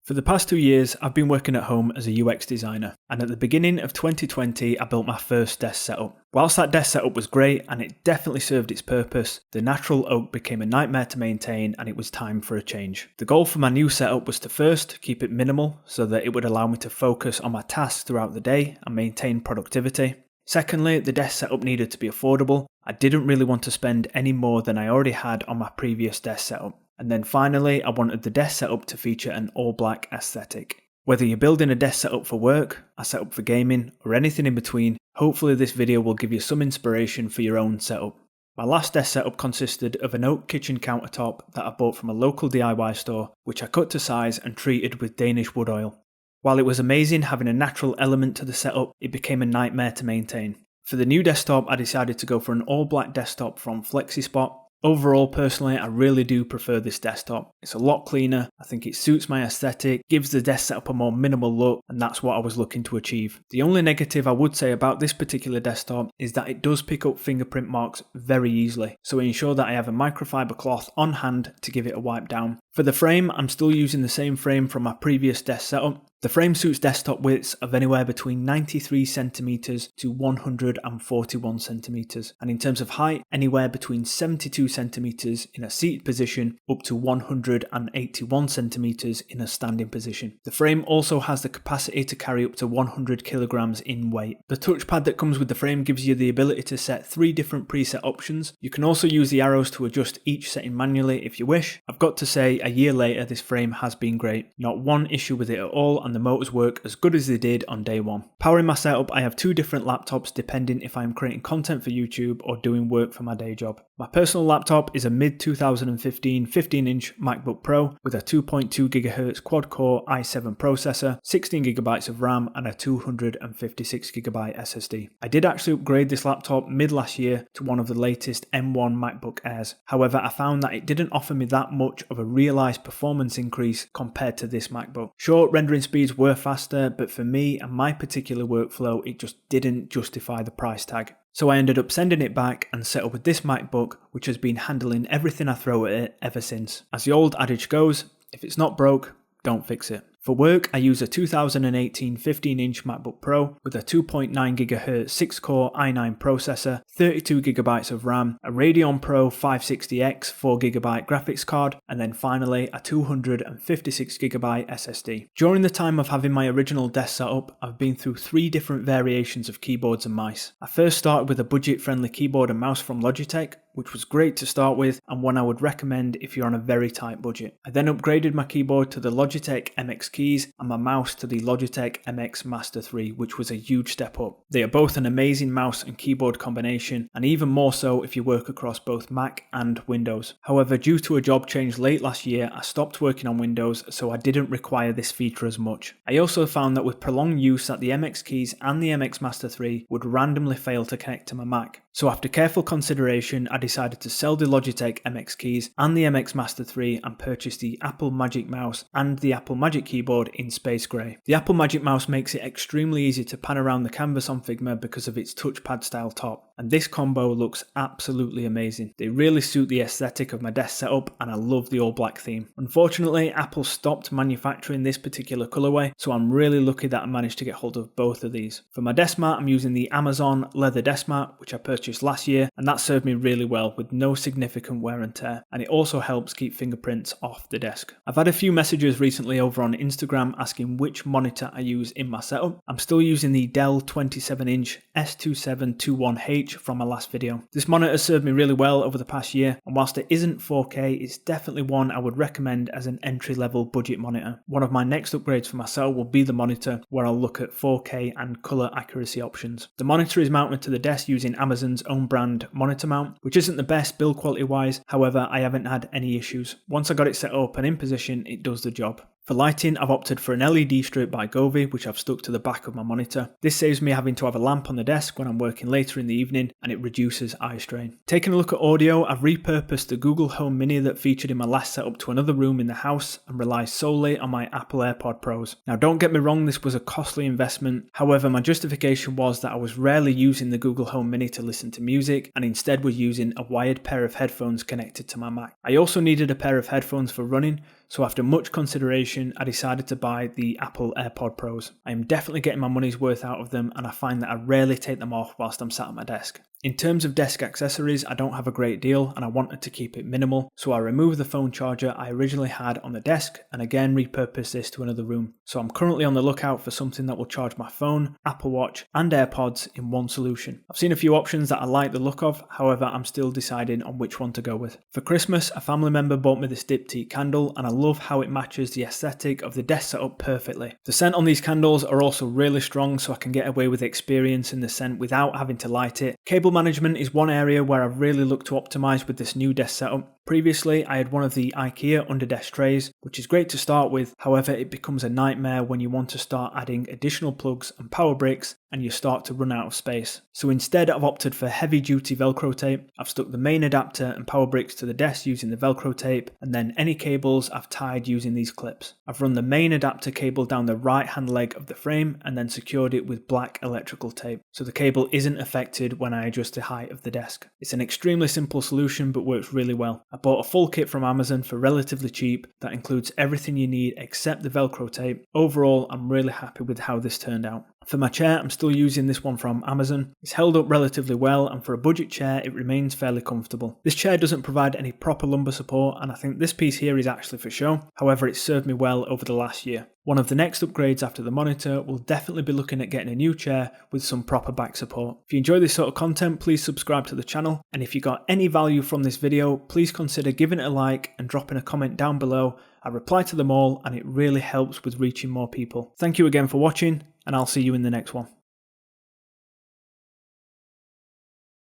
For the past 2 years, I've been working at home as a UX designer, and at the beginning of 2020, I built my first desk setup. Whilst that desk setup was great and it definitely served its purpose, the natural oak became a nightmare to maintain and it was time for a change. The goal for my new setup was to first keep it minimal so that it would allow me to focus on my tasks throughout the day and maintain productivity. Secondly, the desk setup needed to be affordable. I didn't really want to spend any more than I already had on my previous desk setup. And then finally, I wanted the desk setup to feature an all-black aesthetic. Whether you're building a desk setup for work, a setup for gaming, or anything in between, hopefully this video will give you some inspiration for your own setup. My last desk setup consisted of an oak kitchen countertop that I bought from a local DIY store, which I cut to size and treated with Danish wood oil. While it was amazing having a natural element to the setup, it became a nightmare to maintain. For the new desktop, I decided to go for an all-black desktop from FlexiSpot. Overall, personally, I really do prefer this desktop. It's a lot cleaner, I think it suits my aesthetic, gives the desk setup a more minimal look, and that's what I was looking to achieve. The only negative I would say about this particular desktop is that it does pick up fingerprint marks very easily, so ensure that I have a microfiber cloth on hand to give it a wipe down. For the frame, I'm still using the same frame from my previous desk setup. The frame suits desktop widths of anywhere between 93cm to 141cm, and in terms of height, anywhere between 72cm in a seated position up to 181cm in a standing position. The frame also has the capacity to carry up to 100kg in weight. The touchpad that comes with the frame gives you the ability to set 3 different preset options. You can also use the arrows to adjust each setting manually if you wish. I've got to say, a year later this frame has been great. Not one issue with it at all, and the motors work as good as they did on day one. Powering my setup, I have 2 different laptops depending if I'm creating content for YouTube or doing work for my day job. My personal laptop is a mid-2015 15-inch MacBook Pro with a 2.2GHz quad-core i7 processor, 16GB of RAM and a 256GB SSD. I did actually upgrade this laptop mid last year to one of the latest M1 MacBook Airs. However, I found that it didn't offer me that much of a realised performance increase compared to this MacBook. Sure, rendering speeds were faster, but for me and my particular workflow, it just didn't justify the price tag. So I ended up sending it back and set up with this MacBook, which has been handling everything I throw at it ever since. As the old adage goes, if it's not broke, don't fix it. For work, I use a 2018 15-inch MacBook Pro with a 2.9GHz 6-core i9 processor, 32GB of RAM, a Radeon Pro 560X 4GB graphics card, and then finally a 256GB SSD. During the time of having my original desk setup, I've been through 3 different variations of keyboards and mice. I first started with a budget-friendly keyboard and mouse from Logitech, which was great to start with and one I would recommend if you're on a very tight budget. I then upgraded my keyboard to the Logitech MX keys and my mouse to the Logitech MX Master 3, which was a huge step up. They are both an amazing mouse and keyboard combination, and even more so if you work across both Mac and Windows. However, due to a job change late last year, I stopped working on Windows, so I didn't require this feature as much. I also found that with prolonged use that the MX keys and the MX Master 3 would randomly fail to connect to my Mac. So after careful consideration, I decided to sell the Logitech MX keys and the MX Master 3 and purchase the Apple Magic Mouse and the Apple Magic Keyboard in Space Grey. The Apple Magic Mouse makes it extremely easy to pan around the canvas on Figma because of its touchpad style top, and this combo looks absolutely amazing. They really suit the aesthetic of my desk setup and I love the all black theme. Unfortunately, Apple stopped manufacturing this particular colorway, so I'm really lucky that I managed to get hold of both of these. For my desk mat, I'm using the Amazon leather desk mat, which I purchased last year, and that served me really well with no significant wear and tear, and it also helps keep fingerprints off the desk. I've had a few messages recently over on Instagram asking which monitor I use in my setup. I'm still using the Dell 27-inch S2721H from my last video. This monitor served me really well over the past year, and whilst it isn't 4K, it's definitely one I would recommend as an entry-level budget monitor. One of my next upgrades for myself will be the monitor, where I'll look at 4K and color accuracy options. The monitor is mounted to the desk using Amazon's own brand monitor mount, which isn't the best build quality wise, however I haven't had any issues. Once I got it set up and in position, it does the job. For lighting, I've opted for an LED strip by Govee, which I've stuck to the back of my monitor. This saves me having to have a lamp on the desk when I'm working later in the evening, and it reduces eye strain. Taking a look at audio, I've repurposed the Google Home Mini that featured in my last setup to another room in the house and relies solely on my Apple AirPod Pros. Now don't get me wrong, this was a costly investment. However, my justification was that I was rarely using the Google Home Mini to listen to music and instead was using a wired pair of headphones connected to my Mac. I also needed a pair of headphones for running, so after much consideration I decided to buy the Apple AirPod Pros. I am definitely getting my money's worth out of them, and I find that I rarely take them off whilst I'm sat at my desk. In terms of desk accessories, I don't have a great deal and I wanted to keep it minimal, so I removed the phone charger I originally had on the desk and again repurposed this to another room. So I'm currently on the lookout for something that will charge my phone, Apple Watch and AirPods in one solution. I've seen a few options that I like the look of, however I'm still deciding on which one to go with. For Christmas, a family member bought me this diptyque candle and I love how it matches the aesthetic of the desk setup perfectly. The scent on these candles are also really strong, so I can get away with experiencing the scent without having to light it. Cable management is one area where I've really looked to optimize with this new desk setup. Previously, I had one of the IKEA under-desk trays, which is great to start with, however it becomes a nightmare when you want to start adding additional plugs and power bricks and you start to run out of space. So instead I've opted for heavy-duty Velcro tape. I've stuck the main adapter and power bricks to the desk using the Velcro tape, and then any cables I've tied using these clips. I've run the main adapter cable down the right-hand leg of the frame and then secured it with black electrical tape, so the cable isn't affected when I adjust the height of the desk. It's an extremely simple solution but works really well. I bought a full kit from Amazon for relatively cheap that includes everything you need except the Velcro tape. Overall, I'm really happy with how this turned out. For my chair, I'm still using this one from Amazon. It's held up relatively well, and for a budget chair, it remains fairly comfortable. This chair doesn't provide any proper lumbar support, and I think this piece here is actually for show. However, it's served me well over the last year. One of the next upgrades after the monitor will definitely be looking at getting a new chair with some proper back support. If you enjoy this sort of content, please subscribe to the channel, and if you got any value from this video, please consider giving it a like and dropping a comment down below. I reply to them all and it really helps with reaching more people. Thank you again for watching, and I'll see you in the next one.